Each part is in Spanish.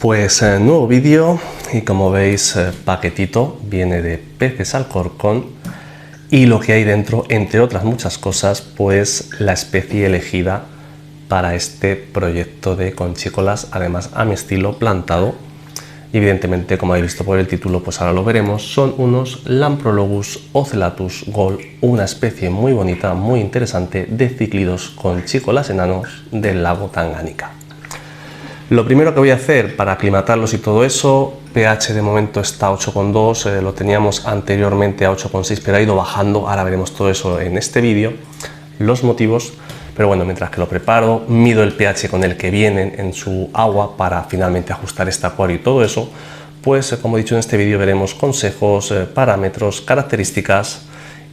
Pues nuevo vídeo y como veis paquetito, viene de peces alcorcón y lo que hay dentro, entre otras muchas cosas, pues la especie elegida para este proyecto de conchícolas, además a mi estilo plantado. Y evidentemente, como habéis visto por el título, pues ahora lo veremos, son unos Lamprologus ocellatus gold, una especie muy bonita, muy interesante de cíclidos conchícolas enanos del lago Tanganica. Lo primero que voy a hacer para aclimatarlos y todo eso, pH de momento está a 8,2, lo teníamos anteriormente a 8,6, pero ha ido bajando, ahora veremos todo eso en este vídeo, los motivos, pero bueno, mientras que lo preparo, mido el pH con el que vienen en su agua para finalmente ajustar este acuario y todo eso, pues como he dicho en este vídeo veremos consejos, parámetros, características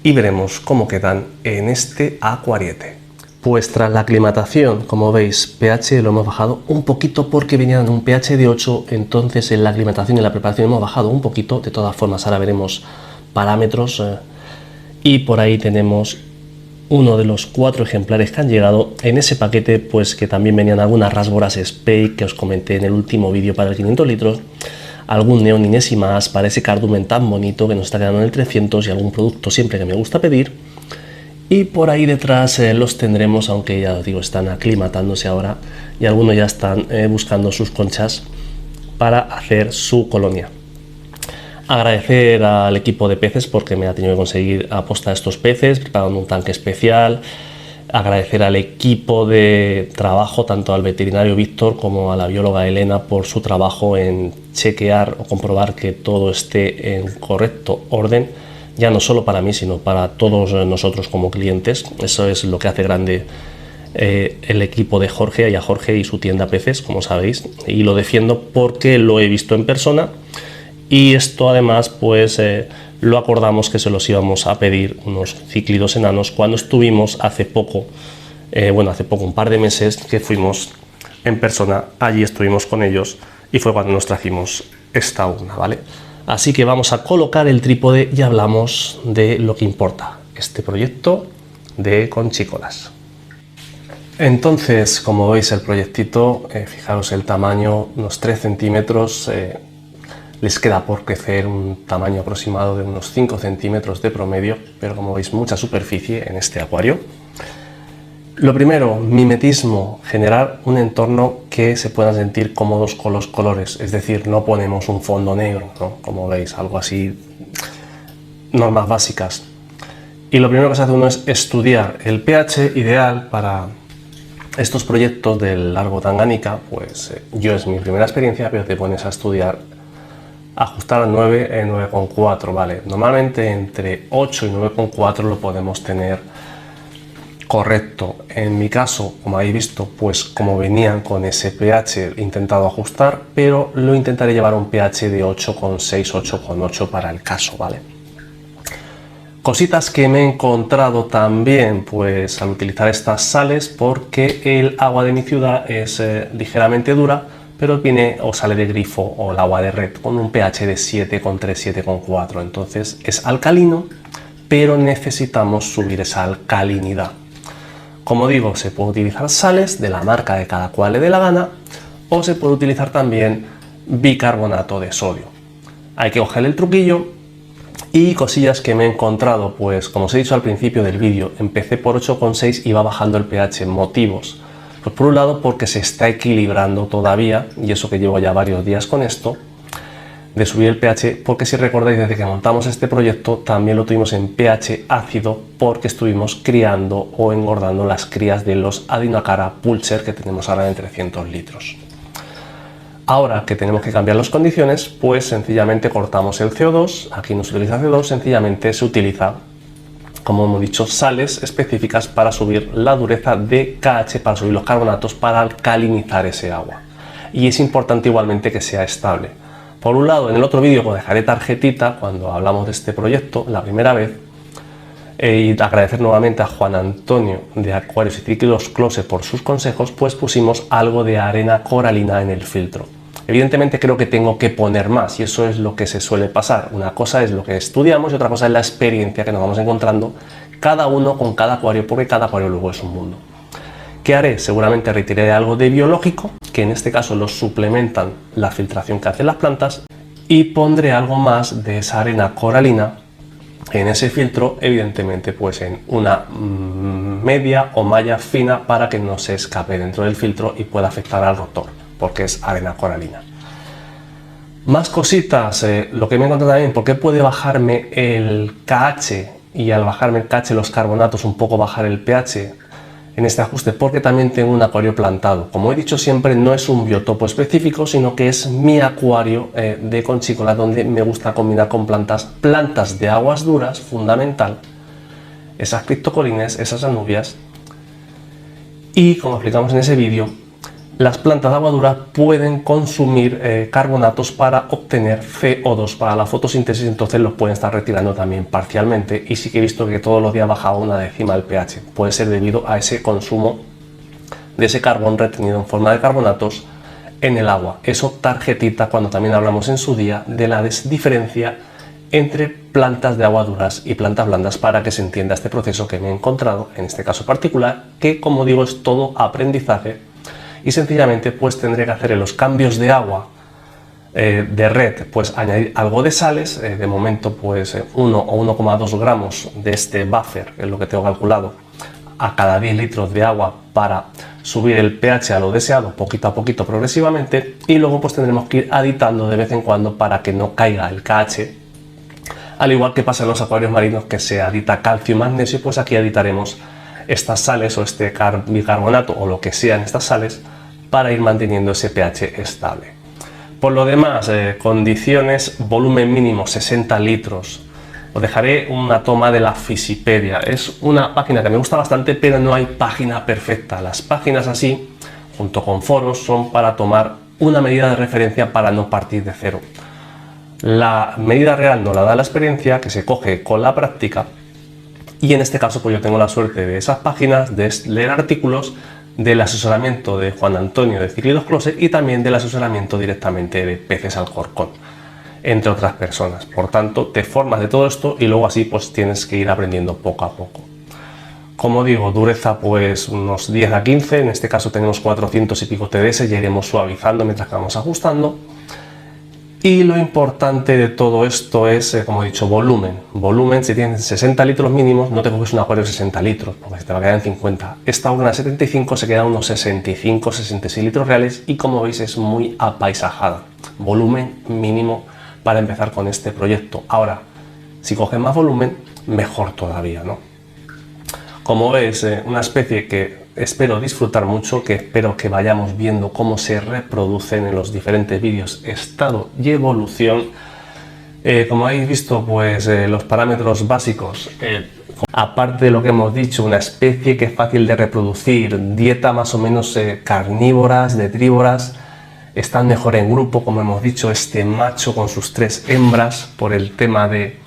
y veremos cómo quedan en este acuariete. Pues tras la aclimatación, como veis, pH lo hemos bajado un poquito porque venían en un pH de 8, entonces en la aclimatación y la preparación hemos bajado un poquito, de todas formas ahora veremos parámetros y por ahí tenemos uno de los 4 ejemplares que han llegado en ese paquete, pues que también venían algunas Rasboras Spey que os comenté en el último vídeo para el 500 litros, algún Neoninesi más para ese cardumen tan bonito que nos está quedando en el 300 y algún producto siempre que me gusta pedir. Y por ahí detrás los tendremos, aunque ya os digo, están aclimatándose ahora y algunos ya están buscando sus conchas para hacer su colonia. Agradecer al equipo de peces porque me ha tenido que conseguir aposta estos peces, preparando un tanque especial. Agradecer al equipo de trabajo, tanto al veterinario Víctor como a la bióloga Elena, por su trabajo en chequear o comprobar que todo esté en correcto orden. Ya no solo para mí, sino para todos nosotros como clientes. Eso es lo que hace grande el equipo de Jorge, y a Jorge y su tienda Peces, como sabéis. Y lo defiendo porque lo he visto en persona. Y esto además, pues lo acordamos que se los íbamos a pedir unos cíclidos enanos cuando estuvimos hace poco, un par de meses que fuimos en persona. Allí estuvimos con ellos y fue cuando nos trajimos esta urna, ¿vale? Así que vamos a colocar el trípode y hablamos de lo que importa, este proyecto de conchícolas. Entonces, como veis el proyectito, fijaros el tamaño, unos 3 centímetros, les queda por crecer un tamaño aproximado de unos 5 centímetros de promedio, pero como veis mucha superficie en este acuario. Lo primero, mimetismo, generar un entorno que se puedan sentir cómodos con los colores, es decir, no ponemos un fondo negro, ¿no? Como veis, algo así, normas básicas. Y lo primero que se hace uno es estudiar el pH ideal para estos proyectos del lago Tanganica, pues yo es mi primera experiencia, pero te pones a estudiar, ajustar a 9, 9,4, ¿vale? Normalmente entre 8 y 9,4 lo podemos tener correcto. En mi caso, como habéis visto, pues como venían con ese pH he intentado ajustar, pero lo intentaré llevar a un pH de 8,6, 8,8 para el caso, ¿vale? Cositas que me he encontrado también, pues al utilizar estas sales, porque el agua de mi ciudad es ligeramente dura, pero viene o sale de grifo o el agua de red con un pH de 7,3, 7,4, entonces es alcalino, pero necesitamos subir esa alcalinidad. Como digo, se puede utilizar sales de la marca de cada cual le dé la gana, o se puede utilizar también bicarbonato de sodio. Hay que coger el truquillo. Y cosillas que me he encontrado, pues como os he dicho al principio del vídeo, empecé por 8,6 y va bajando el pH. Motivos, pues por un lado porque se está equilibrando todavía, y eso que llevo ya varios días con esto, de subir el pH, porque si recordáis desde que montamos este proyecto también lo tuvimos en pH ácido porque estuvimos criando o engordando las crías de los Adinocara Pulcher que tenemos ahora en 300 litros. Ahora que tenemos que cambiar las condiciones, pues sencillamente cortamos el CO2, aquí no se utiliza CO2, sencillamente se utiliza, como hemos dicho, sales específicas para subir la dureza de KH, para subir los carbonatos, para alcalinizar ese agua. Y es importante igualmente que sea estable. Por un lado, en el otro vídeo os dejaré tarjetita cuando hablamos de este proyecto, la primera vez, y agradecer nuevamente a Juan Antonio de Acuarios y Cíclidos Close por sus consejos, pues pusimos algo de arena coralina en el filtro. Evidentemente creo que tengo que poner más y eso es lo que se suele pasar. Una cosa es lo que estudiamos y otra cosa es la experiencia que nos vamos encontrando cada uno con cada acuario, porque cada acuario luego es un mundo. ¿Qué haré? Seguramente retiraré algo de biológico, que en este caso los suplementan la filtración que hacen las plantas, y pondré algo más de esa arena coralina en ese filtro, evidentemente pues en una media o malla fina para que no se escape dentro del filtro y pueda afectar al rotor, porque es arena coralina. Más cositas, lo que me he encontrado también, porque puede bajarme el KH, y al bajarme el KH los carbonatos un poco bajar el pH en este ajuste, porque también tengo un acuario plantado. Como he dicho siempre, no es un biotopo específico, sino que es mi acuario de conchícola, donde me gusta combinar con plantas de aguas duras, fundamental, esas criptocolines, esas anubias, y como explicamos en ese vídeo, las plantas de agua dura pueden consumir carbonatos para obtener CO2 para la fotosíntesis, entonces los pueden estar retirando también parcialmente, y sí que he visto que todos los días bajaba una décima el pH. Puede ser debido a ese consumo de ese carbón retenido en forma de carbonatos en el agua. Eso tarjetita cuando también hablamos en su día de la diferencia entre plantas de agua duras y plantas blandas, para que se entienda este proceso que me he encontrado en este caso particular, que como digo es todo aprendizaje. Y sencillamente pues tendré que hacer en los cambios de agua de red, pues añadir algo de sales, de momento pues 1 o 1,2 gramos de este buffer, es lo que tengo calculado, a cada 10 litros de agua, para subir el pH a lo deseado poquito a poquito progresivamente, y luego pues tendremos que ir aditando de vez en cuando para que no caiga el KH, al igual que pasa en los acuarios marinos que se adita calcio y magnesio, pues aquí aditaremos estas sales o este bicarbonato o lo que sean estas sales para ir manteniendo ese pH estable. Por lo demás, condiciones, volumen mínimo 60 litros. Os dejaré una toma de la Fisipedia. Es una página que me gusta bastante, pero no hay página perfecta. Las páginas así, junto con foros, son para tomar una medida de referencia para no partir de cero. La medida real no la da la experiencia, que se coge con la práctica. Y en este caso pues yo tengo la suerte de esas páginas, de leer artículos, del asesoramiento de Juan Antonio de Cíclidos Closet, y también del asesoramiento directamente de Peces Alcorcón, entre otras personas. Por tanto, te formas de todo esto y luego así pues tienes que ir aprendiendo poco a poco. Como digo, dureza pues unos 10 a 15, en este caso tenemos 400 y pico TDS, y iremos suavizando mientras que vamos ajustando. Y lo importante de todo esto es, como he dicho, volumen. Volumen, si tienes 60 litros mínimos, no te coges un acuario de 60 litros, porque se te va a quedar en 50. Esta urna 75 se queda unos 65, 66 litros reales, y como veis es muy apaisajada. Volumen mínimo para empezar con este proyecto. Ahora, si coges más volumen, mejor todavía, ¿no? Como ves, una especie que espero disfrutar mucho, que espero que vayamos viendo cómo se reproducen en los diferentes vídeos, estado y evolución. Como habéis visto, pues los parámetros básicos, aparte de lo que hemos dicho, una especie que es fácil de reproducir, dieta más o menos carnívoras, detrívoras, están mejor en grupo, como hemos dicho, este macho con sus 3 hembras, por el tema de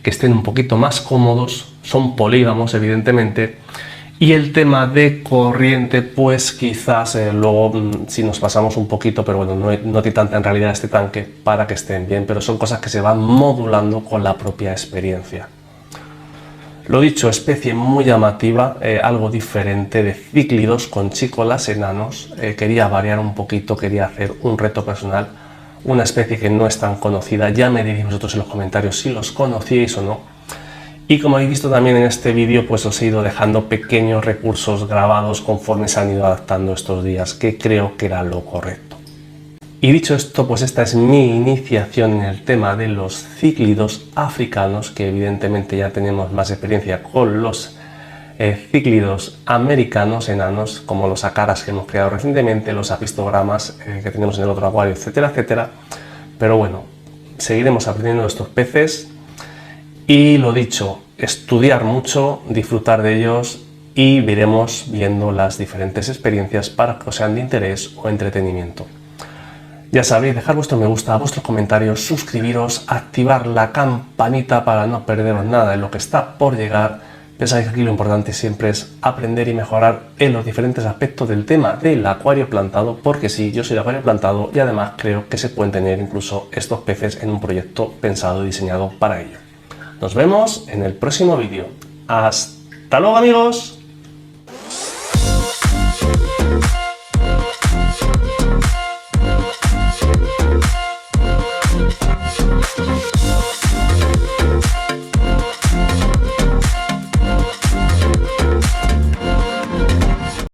que estén un poquito más cómodos, son polígamos evidentemente. Y el tema de corriente, pues quizás luego si nos pasamos un poquito, pero bueno, no hay tanta en realidad este tanque para que estén bien, pero son cosas que se van modulando con la propia experiencia. Lo dicho, especie muy llamativa, algo diferente, de cíclidos conchícolas enanos. Quería variar un poquito, quería hacer un reto personal, una especie que no es tan conocida. Ya me diréis vosotros en los comentarios si los conocíais o no. Y como habéis visto también en este vídeo, pues os he ido dejando pequeños recursos grabados conforme se han ido adaptando estos días, que creo que era lo correcto. Y dicho esto, pues esta es mi iniciación en el tema de los cíclidos africanos, que evidentemente ya tenemos más experiencia con los cíclidos americanos enanos, como los acaras que hemos creado recientemente, los apistogramas que tenemos en el otro acuario, etcétera, etcétera. Pero bueno, seguiremos aprendiendo de estos peces. Y lo dicho, estudiar mucho, disfrutar de ellos, y iremos viendo las diferentes experiencias para que os sean de interés o entretenimiento. Ya sabéis, dejar vuestro me gusta, vuestros comentarios, suscribiros, activar la campanita para no perderos nada de lo que está por llegar. Pensáis que aquí lo importante siempre es aprender y mejorar en los diferentes aspectos del tema del acuario plantado, porque sí, yo soy de acuario plantado y además creo que se pueden tener incluso estos peces en un proyecto pensado y diseñado para ello. Nos vemos en el próximo vídeo. ¡Hasta luego, amigos!